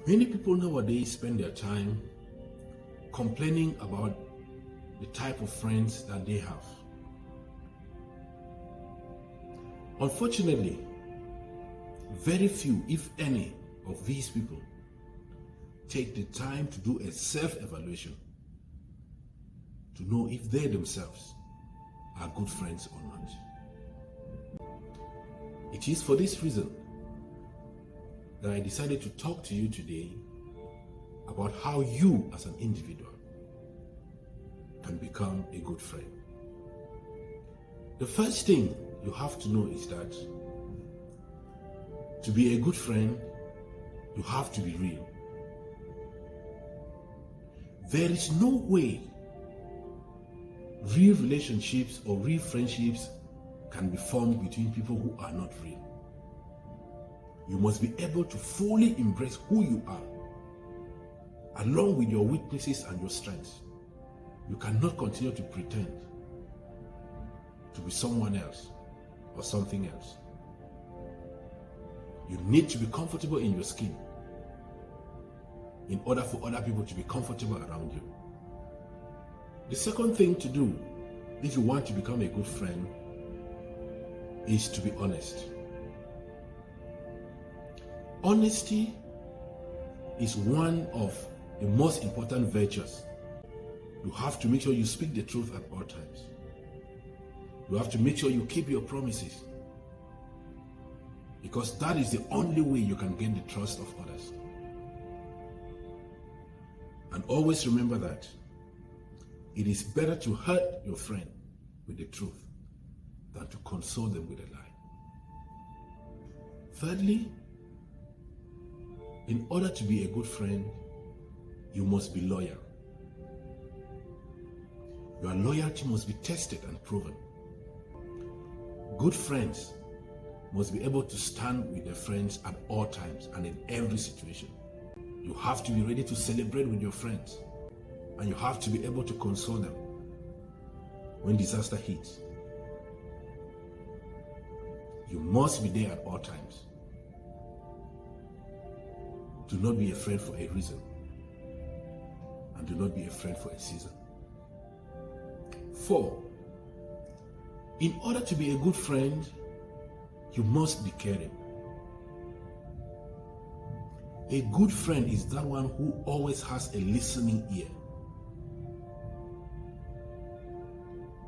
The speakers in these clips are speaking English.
Many people nowadays spend their time complaining about the type of friends that they have. Unfortunately, very few, if any, of these people take the time to do a self-evaluation to know if they themselves are good friends or not. It is for this reason that I decided to talk to you today about how you as an individual can become a good friend. The first thing you have to know is that to be a good friend, you have to be real. There is no way real relationships or real friendships can be formed between people who are not real. You must be able to fully embrace who you are, along with your weaknesses and your strengths. You cannot continue to pretend to be someone else or something else. You need to be comfortable in your skin in order for other people to be comfortable around you. The second thing to do if you want to become a good friend is to be honest. Honesty is one of the most important virtues. You have to make sure you speak the truth at all times. You have to make sure you keep your promises, because that is the only way you can gain the trust of others. And always remember that it is better to hurt your friend with the truth than to console them with a lie. Thirdly, in order to be a good friend, you must be loyal. Your loyalty must be tested and proven. Good friends must be able to stand with their friends at all times and in every situation. You have to be ready to celebrate with your friends, and you have to be able to console them when disaster hits. You must be there at all times. Do not be a friend for a reason, and do not be a friend for a season. 4, in order to be a good friend, you must be caring. A good friend is that one who always has a listening ear.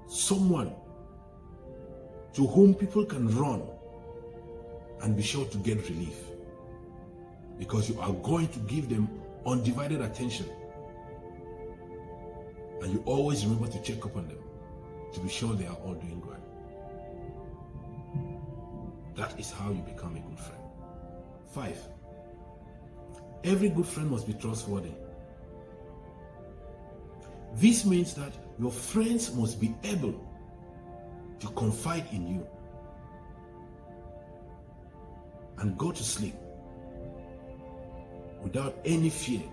Someone to whom people can run and be sure to get relief, because you are going to give them undivided attention, and you always remember to check up on them to be sure they are all doing well. That is how you become a good friend. 5, every good friend must be trustworthy. This means that your friends must be able to confide in you and go to sleep without any fear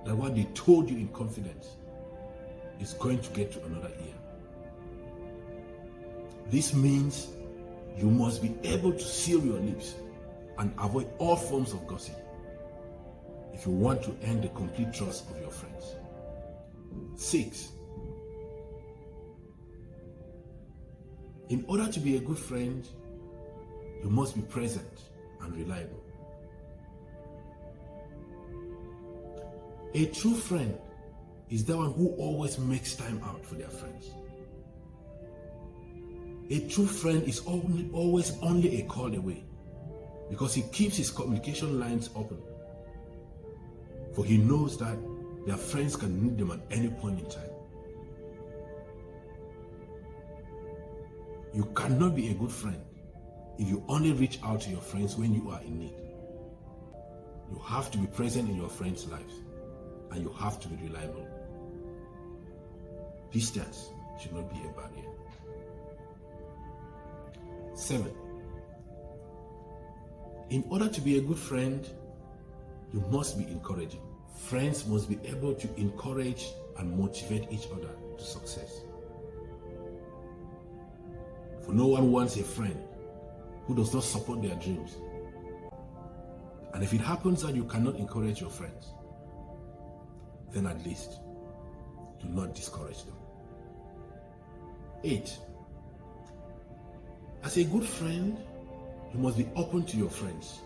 that what they told you in confidence is going to get to another ear. This means you must be able to seal your lips and avoid all forms of gossip if you want to earn the complete trust of your friends. 6, in order to be a good friend, you must be present and reliable. A true friend is the one who always makes time out for their friends. A true friend is always only a call away, because he keeps his communication lines open, for he knows that their friends can need them at any point in time. You cannot be a good friend if you only reach out to your friends when you are in need. You have to be present in your friends' lives, and you have to be reliable. Distance should not be a barrier. 7, in order to be a good friend, you must be encouraging. Friends must be able to encourage and motivate each other to success. For no one wants a friend who does not support their dreams And if it happens that you cannot encourage your friends, then at least do not discourage them. 8. As a good friend, you must be open to your friends.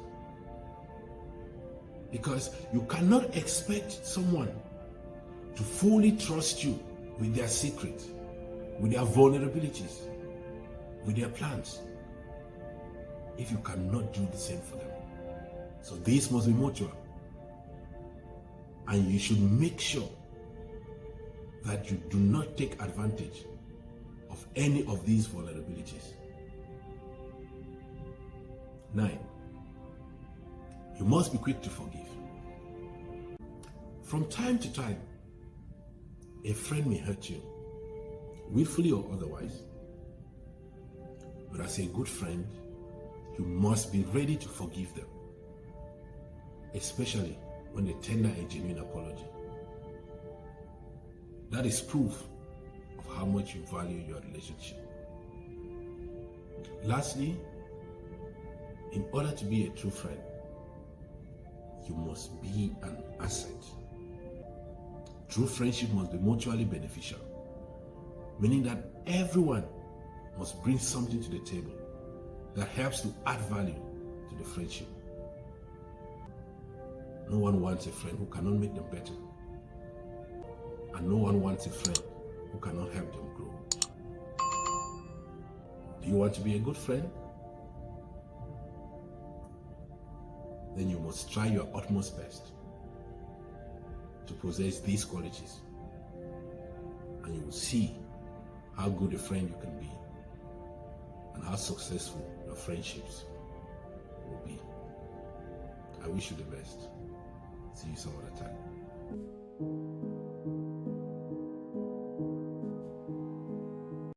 Because you cannot expect someone to fully trust you with their secrets, with their vulnerabilities, with their plans, if you cannot do the same for them. So this must be mutual. And you should make sure that you do not take advantage of any of these vulnerabilities. 9. You must be quick to forgive. From time to time, a friend may hurt you, willfully or otherwise. But as a good friend, you must be ready to forgive them, especially when they tender a genuine apology. That is proof of how much you value your relationship. Lastly, in order to be a true friend, you must be an asset. True friendship must be mutually beneficial, meaning that everyone must bring something to the table that helps to add value to the friendship. No one wants a friend who cannot make them better. And no one wants a friend who cannot help them grow. Do you want to be a good friend? Then you must try your utmost best to possess these qualities. And you will see how good a friend you can be and how successful your friendships will be. I wish you the best. See you some other time.